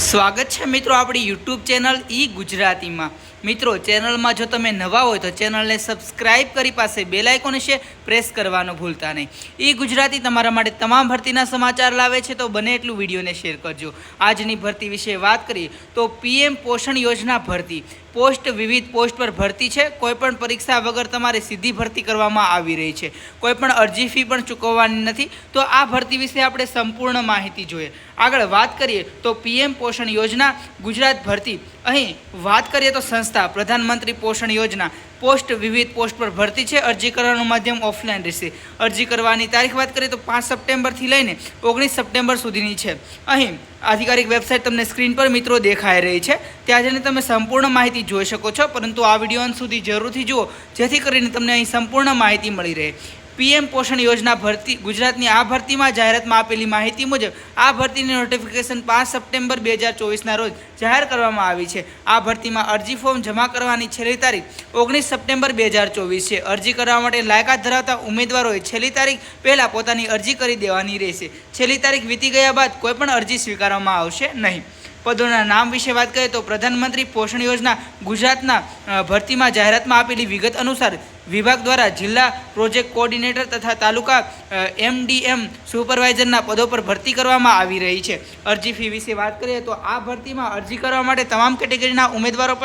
સ્વાગત છે મિત્રો આપણી યુટ્યુબ ચેનલ ઈ ગુજરાતીમાં। મિત્રો ચેનલમાં જો તમે નવા હોય તો ચેનલને સબસ્ક્રાઇબ કરી પાસે બેલ આઇકોન છે પ્રેસ કરવાનું ભૂલતા નહીં। ઈ ગુજરાતી તમારા માટે તમામ ભરતીના સમાચાર લાવે છે, તો બને એટલું વિડીયોને શેર કરજો। આજની ભરતી વિશે વાત કરીએ તો પીએમ પોષણ યોજના ભરતી પોસ્ટ વિવિધ પોસ્ટ પર ભરતી છે। કોઈપણ પરીક્ષા વગર તમારે સીધી ભરતી કરવામાં આવી રહી છે, કોઈપણ અરજી ફી પણ ચૂકવવાની નથી। તો આ ભરતી વિશે આપણે સંપૂર્ણ માહિતી જોઈએ। આગળ વાત કરીએ તો પીએમ પોષણ યોજના ગુજરાત ભરતી, અહીં વાત કરીએ તો સંસ્થા પ્રધાનમંત્રી પોષણ યોજના પોસ્ટ વિવિધ પોસ્ટ પર ભરતી છે। અરજી કરવાનું માધ્યમ ઓફલાઈન રહેશે। અરજી કરવાની તારીખ વાત કરીએ તો 5 સપ્ટેમ્બરથી લઈને 19 સપ્ટેમ્બર સુધીની છે। અહીં આધિકારિક વેબસાઇટ તમને સ્ક્રીન પર મિત્રો દેખાઈ રહી છે, ત્યાં જઈને તમે સંપૂર્ણ માહિતી જોઈ શકો છો, પરંતુ આ વિડીયો અંત સુધી જરૂરથી જુઓ જેથી કરીને તમને અહીં સંપૂર્ણ માહિતી મળી રહે। પીએમ પોષણ યોજના ભરતી ગુજરાતની આ ભરતીમાં જાહેરાતમાં આપેલી માહિતી મુજબ આ ભરતીની નોટિફિકેશન 5 સપ્ટેમ્બર 2024ના રોજ જાહેર કરવામાં આવી છે। આ ભરતીમાં અરજી ફોર્મ જમા કરવાની છેલ્લી તારીખ 19 સપ્ટેમ્બર 2024 છે। અરજી કરવા માટે લાયકાત ધરાવતા ઉમેદવારોએ છેલ્લી તારીખ પહેલાં પોતાની અરજી કરી દેવાની રહેશે। છેલ્લી તારીખ વીતી ગયા બાદ કોઈપણ અરજી સ્વીકારવામાં આવશે નહીં। પદોના નામ વિશે વાત કરીએ તો પ્રધાનમંત્રી પોષણ યોજના ગુજરાતના ભરતીમાં જાહેરાતમાં આપેલી વિગત અનુસાર વિભાગ દ્વારા જિલ્લા પ્રોજેક્ટ કોઓર્ડિનેટર તથા તાલુકા એમડીએમ સુપરવાઇઝરના પદો પર ભરતી કરવામાં આવી રહી છે। અરજી ફી વિશે વાત કરીએ તો આ ભરતીમાં અરજી કરવા માટે તમામ કેટેગરીના ઉમેદવારો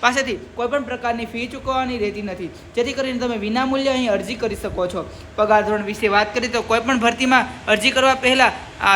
પાસેથી કોઈપણ પ્રકારની ફી ચૂકવવાની રહેતી નથી, જેથી કરીને તમે વિનામૂલ્યે અહીં અરજી કરી શકો છો। પગાર ધોરણ વિશે વાત કરીએ તો કોઈપણ ભરતીમાં અરજી કરવા પહેલાં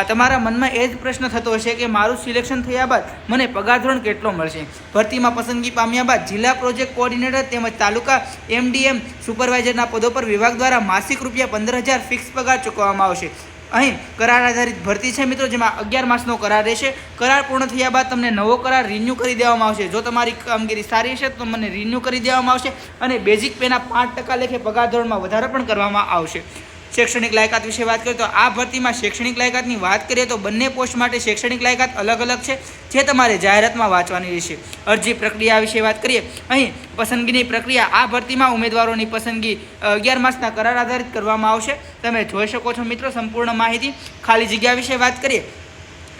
તમારા મનમાં એ જ પ્રશ્ન થતો હશે કે મારું સિલેક્શન થયા બાદ મને પગાર ધોરણ કેટલો મળશે। ભરતીમાં પસંદગી પામ્યા બાદ જિલ્લા પ્રોજેક્ટ કોઓર્ડિનેટર તેમજ તાલુકા એમડીએમ સુપરવાઇઝરના પદો પર વિભાગ દ્વારા માસિક ₹15,000 ફિક્સ પગાર ચૂકવવામાં આવશે। અહીં કરાર આધારિત ભરતી છે મિત્રો, જેમાં 11 માસનો કરાર રહેશે। કરાર પૂર્ણ થયા બાદ તમને નવો કરાર રિન્યૂ કરી દેવામાં આવશે। જો તમારી કામગીરી સારી હશે તો તમને રિન્યૂ કરી દેવામાં આવશે અને બેઝિક પેના 5% લેખે પગાર ધોરણમાં વધારો પણ કરવામાં આવશે। શૈક્ષણિક લાયકાત વિશે વાત કરીએ તો આ ભરતીમાં શૈક્ષણિક લાયકાતની વાત કરીએ તો બંને પોસ્ટ માટે શૈક્ષણિક લાયકાત અલગ અલગ છે, જે તમારે જાહેરાતમાં વાંચવાની રહેશે। અરજી પ્રક્રિયા વિશે વાત કરીએ, અહીં પસંદગીની પ્રક્રિયા આ ભરતીમાં ઉમેદવારોની પસંદગી 11 માસના કરાર આધારિત કરવામાં આવશે। તમે જોઈ શકો છો મિત્રો સંપૂર્ણ માહિતી। ખાલી જગ્યા વિશે વાત કરીએ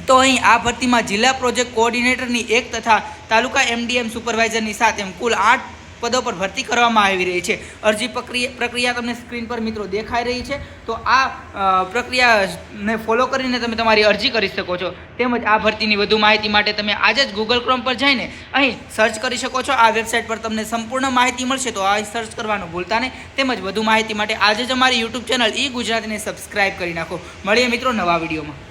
તો અહીં આ ભરતીમાં જિલ્લા પ્રોજેક્ટ કોઓર્ડિનેટરની 1 તથા તાલુકા એમડીએમ સુપરવાઇઝરની 7 એમ કુલ 8 પદો પર ભરતી કરવામાં આવી રહી છે। અરજી પ્રક્રિયા તમને સ્ક્રીન પર મિત્રો દેખાઈ રહી છે, તો આ પ્રક્રિયાને ફોલો કરીને તમે તમારી અરજી કરી શકો છો। તેમજ આ ભરતીની વધુ માહિતી માટે તમે આજે જ ગૂગલ ક્રોમ પર જઈને અહીં સર્ચ કરી શકો છો। આ વેબસાઇટ પર તમને સંપૂર્ણ માહિતી મળશે, તો અહીં સર્ચ કરવાનું ભૂલતા નહીં। તેમજ વધુ માહિતી માટે આજે જ અમારી યુટ્યુબ ચેનલ ઈ ગુજરાતીને સબસ્ક્રાઇબ કરી નાખો। મળીએ મિત્રો નવા વિડીયોમાં।